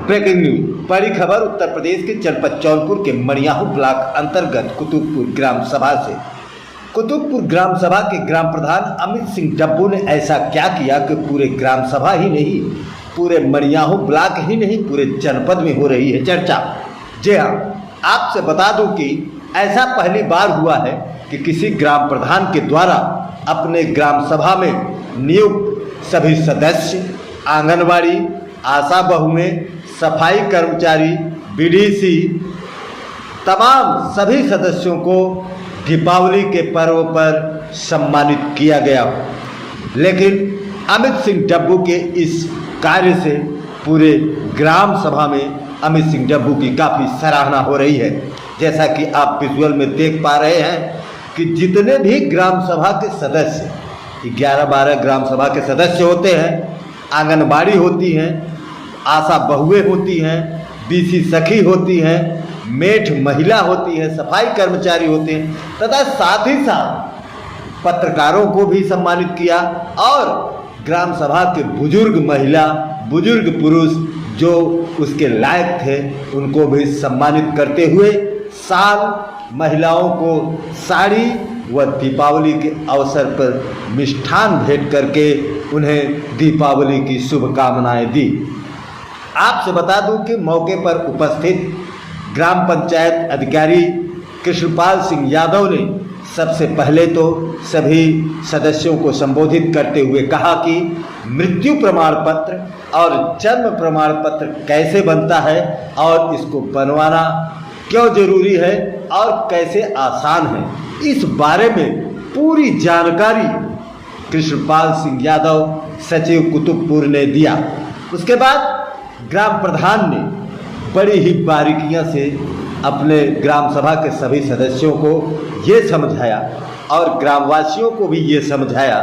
Breaking news. बड़ी खबर उत्तर प्रदेश के जनपद जौनपुर के मणियाहू ब्लॉक अंतर्गत कुतुबपुर ग्राम सभा से। कुतुबपुर ग्राम सभा के ग्राम प्रधान अमित सिंह डब्बू ने ऐसा क्या किया कि पूरे ग्राम सभा ही नहीं, पूरे मणियाहू ब्लॉक ही नहीं, पूरे जनपद में हो रही है चर्चा। जी हाँ, आपसे बता दूं कि ऐसा पहली बार हुआ है कि किसी ग्राम प्रधान के द्वारा अपने ग्राम सभा में नियुक्त सभी सदस्य, आंगनबाड़ी, आशा बहुएं, सफाई कर्मचारी, बीडीसी, तमाम सभी सदस्यों को दीपावली के पर्व पर सम्मानित किया गया। लेकिन अमित सिंह डब्बू के इस कार्य से पूरे ग्राम सभा में अमित सिंह डब्बू की काफ़ी सराहना हो रही है। जैसा कि आप विजुअल में देख पा रहे हैं कि जितने भी ग्राम सभा के सदस्य, 11-12 ग्राम सभा के सदस्य होते हैं, आंगनबाड़ी होती हैं, आशा बहुएं होती हैं, बीसी सखी होती हैं, मेठ महिला होती है, सफाई कर्मचारी होते हैं, तथा साथ ही साथ पत्रकारों को भी सम्मानित किया और ग्राम सभा के बुजुर्ग महिला, बुजुर्ग पुरुष जो उसके लायक थे उनको भी सम्मानित करते हुए साल महिलाओं को साड़ी व दीपावली के अवसर पर मिष्ठान भेंट करके उन्हें दीपावली की शुभकामनाएं दी। आपसे बता दूं कि मौके पर उपस्थित ग्राम पंचायत अधिकारी कृष्णपाल सिंह यादव ने सबसे पहले तो सभी सदस्यों को संबोधित करते हुए कहा कि मृत्यु प्रमाण पत्र और जन्म प्रमाण पत्र कैसे बनता है और इसको बनवाना क्यों जरूरी है और कैसे आसान है, इस बारे में पूरी जानकारी कृष्णपाल सिंह यादव सचिव कुतुबपुर ने दिया। उसके बाद ग्राम प्रधान ने बड़ी ही बारीकियां से अपने ग्राम सभा के सभी सदस्यों को ये समझाया और ग्रामवासियों को भी ये समझाया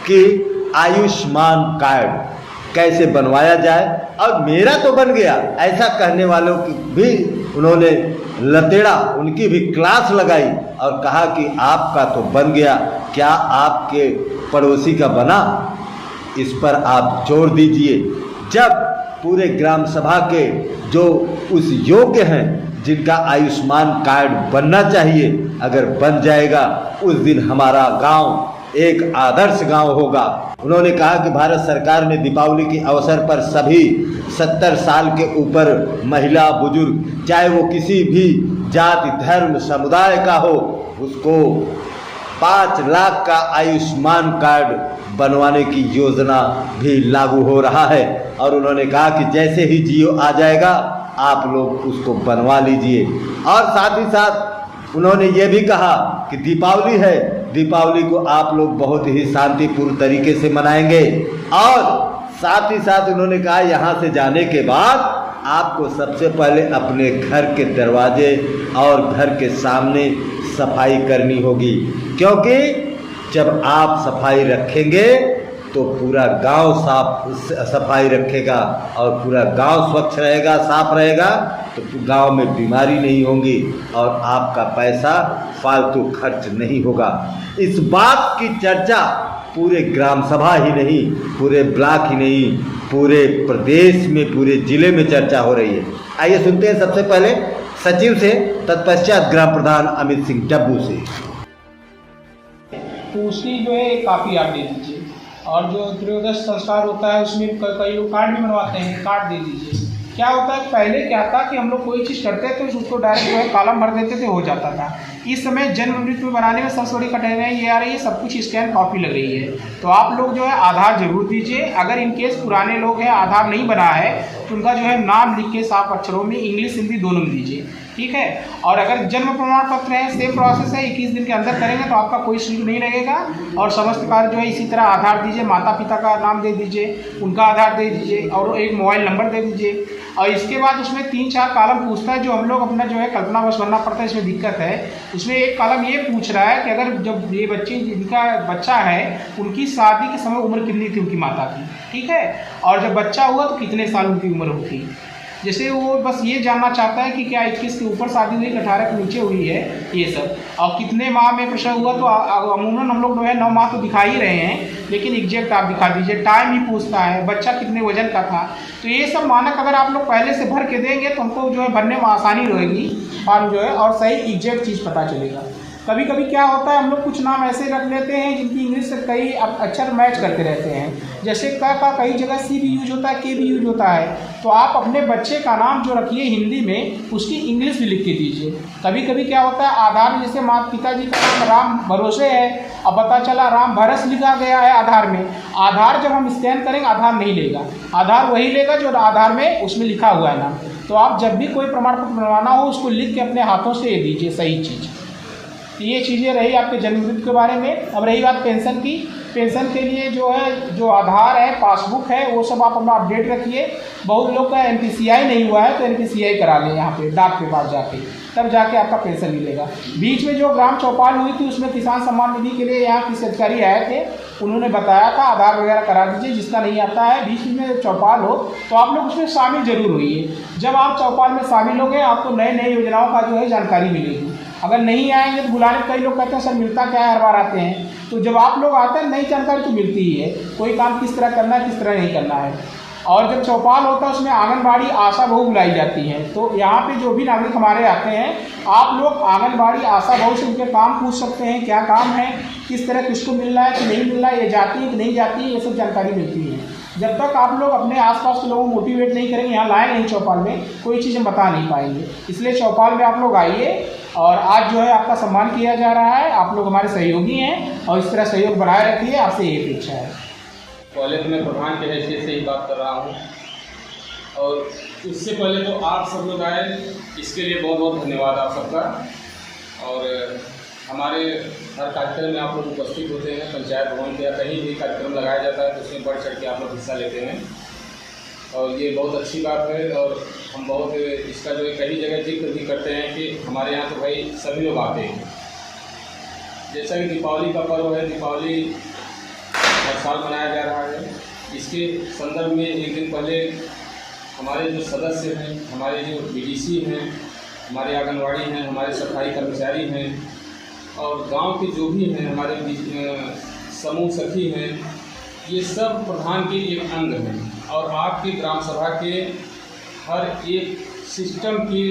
कि आयुष्मान कार्ड कैसे बनवाया जाए। और मेरा तो बन गया, ऐसा कहने वालों की भी उन्होंने लतेड़ा, उनकी भी क्लास लगाई और कहा कि आपका तो बन गया, क्या आपके पड़ोसी का बना? इस पर आप जोर दीजिए। जब पूरे ग्राम सभा के जो उस योग्य हैं जिनका आयुष्मान कार्ड बनना चाहिए, अगर बन जाएगा उस दिन हमारा गांव एक आदर्श गांव होगा। उन्होंने कहा कि भारत सरकार ने दीपावली के अवसर पर सभी 70 साल के ऊपर महिला, बुजुर्ग, चाहे वो किसी भी जाति, धर्म, समुदाय का हो, उसको 5 लाख का आयुष्मान कार्ड बनवाने की योजना भी लागू हो रहा है। और उन्होंने कहा कि जैसे ही जियो आ जाएगा आप लोग उसको बनवा लीजिए। और साथ ही साथ उन्होंने ये भी कहा कि दीपावली है, दीपावली को आप लोग बहुत ही शांतिपूर्ण तरीके से मनाएंगे। और साथ ही साथ उन्होंने कहा यहाँ से जाने के बाद आपको सबसे पहले अपने घर के दरवाजे और घर के सामने सफाई करनी होगी, क्योंकि जब आप सफाई रखेंगे तो पूरा गांव सफाई रखेगा और पूरा गांव स्वच्छ रहेगा, साफ रहेगा, तो गांव में बीमारी नहीं होगी और आपका पैसा फालतू खर्च नहीं होगा। इस बात की चर्चा पूरे ग्राम सभा ही नहीं, पूरे ब्लॉक ही नहीं, पूरे प्रदेश में, पूरे जिले में चर्चा हो रही है। आइए सुनते हैं सबसे पहले सचिव से, तत्पश्चात ग्राम प्रधान अमित सिंह डब्बू से। तो उसकी जो है काफ़ी आप दे दीजिए। और जो त्रयोदश संस्कार होता है उसमें कई लोग कार्ड भी बनवाते हैं, कार्ड दे दीजिए। क्या होता है, पहले क्या था कि हम लोग कोई चीज़ करते थे तो उसको डायरेक्ट जो है कॉलम भर देते थे, हो जाता था। इस समय जन्म मृत्यु बनाने में सबसे बड़ी कठिनाई ये आ रही है, सब कुछ स्कैन कॉपी लग रही है। तो आप लोग जो है आधार जरूर दीजिए। अगर इनकेस पुराने लोग हैं, आधार नहीं बना है, तो उनका जो है नाम लिख के साफ अक्षरों में इंग्लिश हिंदी दोनों में दीजिए, ठीक है। और अगर जन्म प्रमाण पत्र है, सेम प्रोसेस है, 21 दिन के अंदर करेंगे तो आपका कोई शुल्क नहीं लगेगा। और समस्त कार्य जो है इसी तरह आधार दीजिए, माता पिता का नाम दे दीजिए, उनका आधार दे दीजिए और एक मोबाइल नंबर दे दीजिए। और इसके बाद उसमें 3-4 कॉलम पूछता है, जो हम लोग अपना जो है कल्पना बस भरना पड़ता है, इसमें दिक्कत है। उसमें एक कॉलम ये पूछ रहा है कि अगर जब ये बच्चे, जिनका बच्चा है, उनकी शादी के समय उम्र कितनी थी उनकी माता की, ठीक है। और जब बच्चा हुआ तो कितने साल उनकी उम्र होती। जैसे वो बस ये जानना चाहता है कि क्या 21 के ऊपर शादी हुई, 18 के नीचे हुई है, ये सब, और कितने माह में प्रसव हुआ। तो अमूमन हम लोग जो है 9 माह तो दिखा ही रहे हैं, लेकिन एग्जैक्ट आप दिखा दीजिए। टाइम ही पूछता है, बच्चा कितने वजन का था। तो ये सब मानक अगर आप लोग पहले से भर के देंगे तो हमको जो है भरने में आसानी रहेगी फॉर्म जो है, और सही एग्जैक्ट चीज़ पता चलेगा। कभी कभी क्या होता है, हम लोग कुछ नाम ऐसे रख लेते हैं जिनकी इंग्लिश से कई अक्षर मैच करते रहते हैं। जैसे क का कई जगह सी भी यूज होता है, के भी यूज होता है। तो आप अपने बच्चे का नाम जो रखिए हिंदी में, उसकी इंग्लिश भी लिख के दीजिए। कभी कभी क्या होता है, आधार में जैसे माता पिताजी का नाम राम भरोसे है, अब पता चला राम भरस लिखा गया है आधार में। आधार जब हम स्कैन करेंगे आधार नहीं लेगा, आधार वही लेगा जो आधार में उसमें लिखा हुआ है नाम। तो आप जब भी कोई प्रमाण पत्र बनवाना हो, उसको लिख के अपने हाथों से ये दीजिए सही चीज़। ये चीज़ें रही आपके जन्म मृत्यु के बारे में। अब रही बात पेंशन की, पेंशन के लिए जो है, जो आधार है, पासबुक है, वो सब आप अपना अपडेट रखिए। बहुत लोग का NPCI नहीं हुआ है तो NPCI करा लें यहाँ पे डाक के पास जाके, तब जाके आपका पेंशन मिलेगा। बीच में जो ग्राम चौपाल हुई थी उसमें किसान सम्मान निधि के लिए यहाँ किसी अधिकारी आए थे, उन्होंने बताया था आधार वगैरह करा दीजिए। जिसका नहीं आता है, बीच में चौपाल हो तो आप लोग उसमें शामिल जरूर होइए। जब आप चौपाल में शामिल होंगे आपको नए नए योजनाओं का जो है जानकारी मिलेगी। अगर नहीं आएंगे तो बुलाने, कई लोग कहते हैं सर मिलता क्या है, हर बार आते हैं। तो जब आप लोग आते हैं नई जानकारी तो मिलती ही है, कोई काम किस तरह करना है, किस तरह नहीं करना है। और जब चौपाल होता है उसमें आंगनबाड़ी आशा बहू बुलाई जाती हैं। तो यहाँ पे जो भी नागरिक हमारे आते हैं, आप लोग आंगनबाड़ी आशा बहू से उनके काम पूछ सकते हैं, क्या काम है, किस तरह किसको मिल रहा है कि नहीं मिल रहा है, ये जाती है कि नहीं जाती है, ये सब जानकारी मिलती है। जब तक आप लोग अपने आसपास के लोगों को मोटिवेट नहीं करेंगे, यहाँ लाए नहीं चौपाल में, कोई चीज़ हम बता नहीं पाएंगे। इसलिए चौपाल में आप लोग आइए, और आज जो है आपका सम्मान किया जा रहा है। आप लोग हमारे सहयोगी हैं और इस तरह सहयोग बनाए रखिए, आपसे ये अपेक्षा है। पहले तो मैं प्रधान के हैसियत से ही बात कर रहा हूँ, और उससे पहले तो आप सब लोग आए, इसके लिए बहुत बहुत धन्यवाद आप सबका। और हमारे हर कार्यक्रम में आप लोग उपस्थित होते हैं, पंचायत भवन पे या कहीं भी कार्यक्रम लगाया जाता है तो उसमें बढ़ चढ़ के आप लोग हिस्सा लेते हैं, और ये बहुत अच्छी बात है। और हम बहुत इसका जो है कई जगह जिक्र भी करते हैं कि हमारे यहाँ तो भाई सभी लोग आते हैं। जैसा कि दीपावली का पर्व है, दीपावली हर साल मनाया जा रहा है। इसके संदर्भ में एक दिन पहले हमारे जो सदस्य हैं, हमारे जो BDC हैं, हमारे आंगनवाड़ी हैं, हमारे सफाई कर्मचारी हैं, और गांव के जो भी हैं, हमारे समूह सखी हैं, ये सब प्रधान के एक अंग हैं। और आपकी ग्राम सभा के हर एक सिस्टम की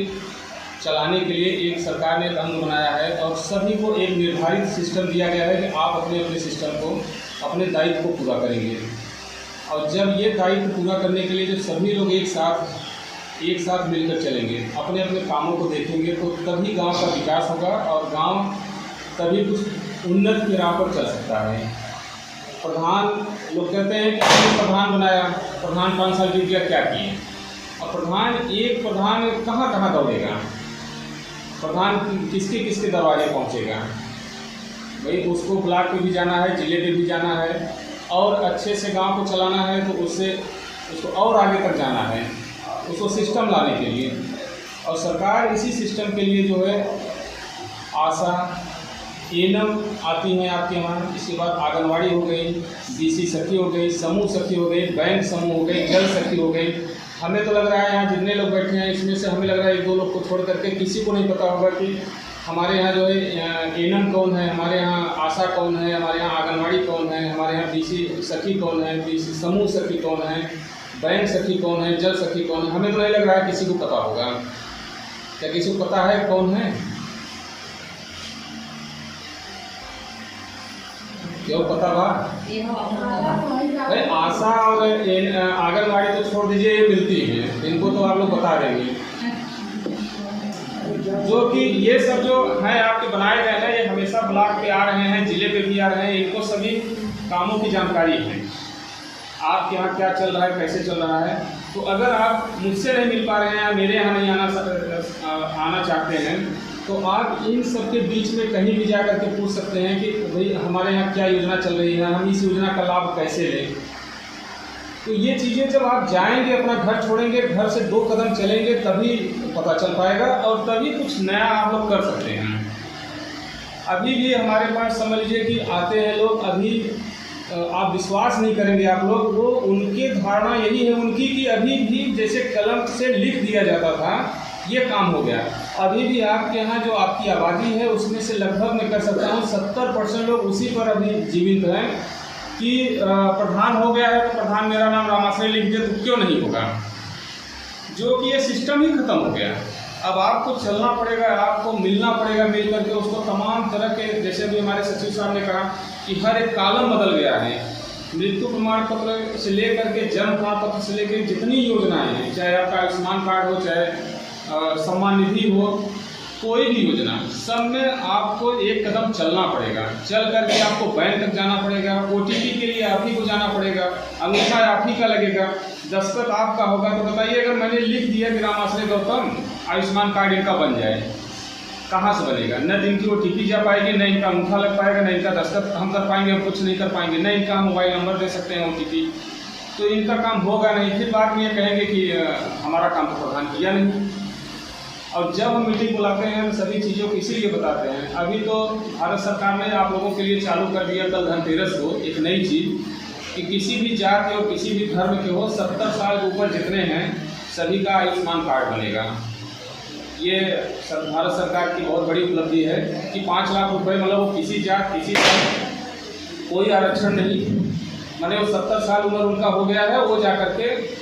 चलाने के लिए एक सरकार ने एक अंग बनाया है, और सभी को एक निर्धारित सिस्टम दिया गया है कि आप अपने अपने सिस्टम को, अपने दायित्व को पूरा करेंगे। और जब ये दायित्व पूरा करने के लिए जो सभी लोग एक साथ मिलकर चलेंगे, अपने अपने कामों को देखेंगे, तो तभी गांव का विकास होगा और गांव तभी कुछ उन्नत की राह पर चल सकता है। प्रधान लोग कहते हैं कि हमने प्रधान बनाया, प्रधान 5 साल बीत गया, क्या किए। और एक प्रधान कहाँ कहाँ दौड़ेगा, प्रधान किसके किसके दरवाजे पहुँचेगा। भाई उसको ब्लॉक पे भी जाना है, जिले पे भी जाना है, और अच्छे से गांव को चलाना है तो उसको और आगे तक जाना है, उसको सिस्टम लाने के लिए। और सरकार इसी सिस्टम के लिए जो है आशा एनम आती हैं आपके यहाँ। इसके बाद आंगनवाड़ी हो गई, BC सखी हो गई, समूह सखी हो गई, बैंक समूह हो गई, जल सखी हो गई। हमें तो लग रहा है यहाँ जितने लोग बैठे हैं इसमें से हमें लग रहा है 1-2 लोग को छोड़ करके किसी को नहीं पता होगा कि हमारे यहाँ जो है एनम कौन है, हमारे यहाँ आशा कौन है, हमारे यहाँ आंगनवाड़ी कौन है, हमारे यहाँ BC सखी कौन है, BC समूह सखी कौन है, बैंक सखी कौन है, जल सखी कौन है। हमें तो नहीं लग रहा है किसी को पता होगा। क्या किसी को पता है कौन है? क्यों पता बा? भाई आशा और आंगनवाड़ी तो छोड़ दीजिए, ये मिलती हैं, इनको तो आप लोग बता देंगे। जो कि ये सब जो है आपके बनाए गए हैं, ये हमेशा ब्लॉक पे आ रहे हैं, जिले पे भी आ रहे हैं, इनको सभी कामों की जानकारी है। आपके यहाँ क्या चल रहा है, कैसे चल रहा है। तो अगर आप मुझसे नहीं मिल पा रहे हैं या मेरे यहाँ नहीं आना चाहते हैं, तो आप इन सब के बीच में कहीं भी जा करके पूछ सकते हैं कि भाई हमारे यहाँ क्या योजना चल रही है, हम इस योजना का लाभ कैसे लें। तो ये चीज़ें जब आप जाएंगे, अपना घर छोड़ेंगे, घर से 2 कदम चलेंगे, तभी पता चल पाएगा और तभी कुछ नया आप लोग कर सकते हैं। अभी भी हमारे पास समझ लीजिए कि आते हैं लोग, अभी आप विश्वास नहीं करेंगे आप लोग, वो उनकी धारणा यही है उनकी कि अभी भी जैसे कलम से लिख दिया जाता था ये काम हो गया। अभी भी आपके यहाँ जो आपकी आबादी है उसमें से लगभग मैं कर सकता हूँ 70% लोग उसी पर अभी जीवित हैं कि प्रधान हो गया है तो प्रधान मेरा नाम रामाश्रय लिख दे तो क्यों नहीं होगा, जो कि ये सिस्टम ही खत्म हो गया। अब आपको चलना पड़ेगा, आपको मिलना पड़ेगा, मिल करके उसको तमाम तरह के, जैसे अभी हमारे सचिव साहब ने कहा कि हर एक कालम बदल गया है, मृत्यु प्रमाण पत्र से लेकर के जन्म प्रमाण पत्र से लेकर जितनी योजनाएं हैं, चाहे आपका आयुष्मान कार्ड हो, चाहे सम्मान निधि हो, कोई भी योजना, सब में आपको एक कदम चलना पड़ेगा। चल करके आपको बैंक तक जाना पड़ेगा, OTP के लिए आप ही को जाना पड़ेगा, अंगूठा आप ही का लगेगा, दस्तखत आपका होगा। तो बताइए अगर मैंने लिख दिया कि रामाश्रय गौतम आयुष्मान कार्ड इनका बन जाए, कहाँ से बनेगा? न इनकी OTP जा पाएगी, न इनका अंगूठा लग पाएगा, न इनका दस्तखत हम कर पाएंगे, हम कुछ नहीं कर पाएंगे, न इनका मोबाइल नंबर दे सकते हैं OTP, तो इनका काम होगा नहीं। फिर बाद में ये कहेंगे कि हमारा काम तो प्रधान किया नहीं। और जब हम मीटिंग बुलाते हैं तो सभी चीज़ों को इसीलिए बताते हैं। अभी तो भारत सरकार ने आप लोगों के लिए चालू कर दिया कल धनतेरस को एक नई चीज़ कि किसी भी जाति और किसी भी धर्म के हो 70 साल के ऊपर जितने हैं सभी का आयुष्मान कार्ड बनेगा। ये भारत सरकार की बहुत बड़ी उपलब्धि है कि 5 लाख रुपए, मतलब वो किसी जात किसी धर्म कोई आरक्षण नहीं, मैंने वो 70 साल उम्र उनका हो गया है, वो जा करके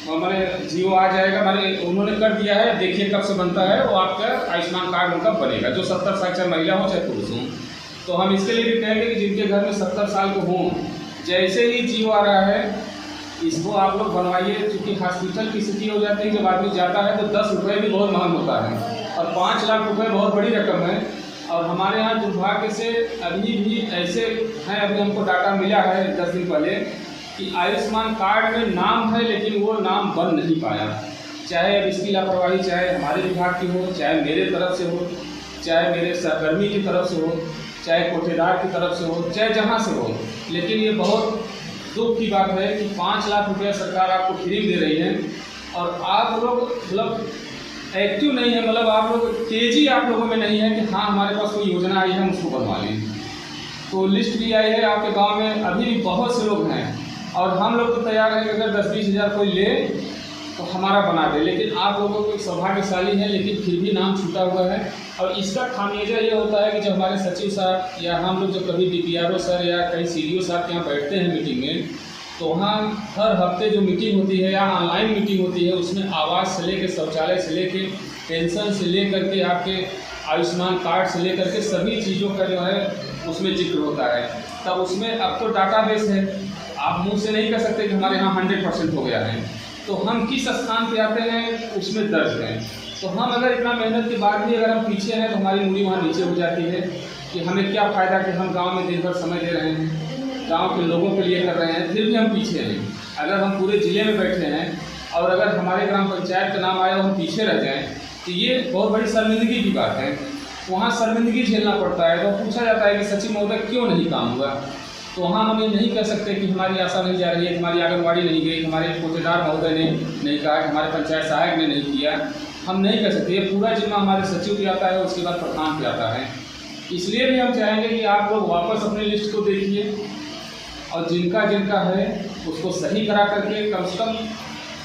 मैंने जियो आ जाएगा, मैंने उन्होंने कर दिया है, देखिए कब से बनता है, वो आपका आयुष्मान कार्ड उनका बनेगा, जो 70 साल चाहे महिला हो चाहे पुरुष हो। तो हम इसके लिए भी कहेंगे कि जिनके घर में 70 साल को हों, जैसे ही जियो आ रहा है इसको आप लोग बनवाइए, क्योंकि हॉस्पिटल की स्थिति हो जाती है जब आदमी जाता है तो 10 रुपये भी बहुत महंग होता है और 5 लाख रुपये बहुत बड़ी रकम है। और हमारे यहाँ दुर्भाग्य से अभी भी ऐसे हैं, अभी हमको डाटा मिला है 10 दिन पहले कि आयुष्मान कार्ड में नाम है लेकिन वो नाम बन नहीं पाया, चाहे अब इसकी लापरवाही चाहे हमारे विभाग की हो, चाहे मेरे तरफ से हो, चाहे मेरे सहकर्मी की तरफ से हो, चाहे कोठेदार की तरफ से हो, चाहे जहाँ से हो। लेकिन ये बहुत दुख की बात है कि 5 लाख रुपया सरकार आपको फ्री दे रही है और आप लोग मतलब एक्टिव नहीं है, मतलब आप लोग तेज़ी आप लोगों में नहीं है कि हाँ हमारे पास कोई योजना आई है हम उसको बनवा लें। तो लिस्ट भी आई है आपके गाँव में, अभी भी बहुत से लोग हैं और हम लोग तो तैयार हैं कि अगर 10-20 हज़ार कोई ले तो हमारा बना दे, लेकिन आप लोगों को एक सौभाग्यशाली है लेकिन फिर भी नाम छूटा हुआ है। और इसका खामियाजा ये होता है कि जब हमारे सचिव साहब या हम लोग जब कभी DPRO सर या कई CDO साहब के यहाँ बैठते हैं मीटिंग में, तो वहाँ हर हफ्ते जो मीटिंग होती है या ऑनलाइन मीटिंग होती है उसमें आवास से लेकर शौचालय से लेकर पेंशन से लेकर के आपके आयुष्मान कार्ड से लेकर के सभी चीज़ों का जो है उसमें जिक्र होता है। तब उसमें अब तो डाटाबेस है, आप मुंह से नहीं कह सकते कि हमारे यहाँ 100% हो गया है, तो हम किस स्थान पे आते हैं उसमें दर्ज हैं। तो हम अगर इतना मेहनत के बाद भी अगर हम पीछे हैं तो हमारी मूड़ी वहाँ नीचे हो जाती है कि हमें क्या फ़ायदा कि हम गांव में दिन भर समय दे रहे हैं, गांव के लोगों के लिए कर रहे हैं, फिर भी हम पीछे हैं। अगर हम पूरे ज़िले में बैठे हैं और अगर हमारे ग्राम पंचायत का नाम आया और हम पीछे रह जाएँ तो ये बहुत बड़ी शर्मिंदगी की बात है। वहाँ शर्मिंदगी झेलना पड़ता है। तो पूछा जाता है कि सचिव महोदय क्यों नहीं काम हुआ, तो वहाँ हम ये नहीं कह सकते कि हमारी आशा नहीं जा रही है, हमारी आंगनबाड़ी नहीं गई, हमारे कोठेदार महोदय ने नहीं कहा, हमारे पंचायत सहायक ने नहीं किया, हम नहीं कह सकते। ये पूरा जिम्मा हमारे सचिव पे आता है, उसके बाद प्रधान पे आता है। इसलिए भी हम चाहेंगे कि आप लोग वापस अपनी लिस्ट को देखिए और जिनका जिनका है उसको सही करा करके कम से कम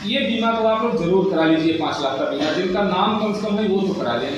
ये बीमा तो आप लोग ज़रूर करा लीजिए, 5 लाख का बीमा, जिनका नाम कम से कम है वो तो करा लें।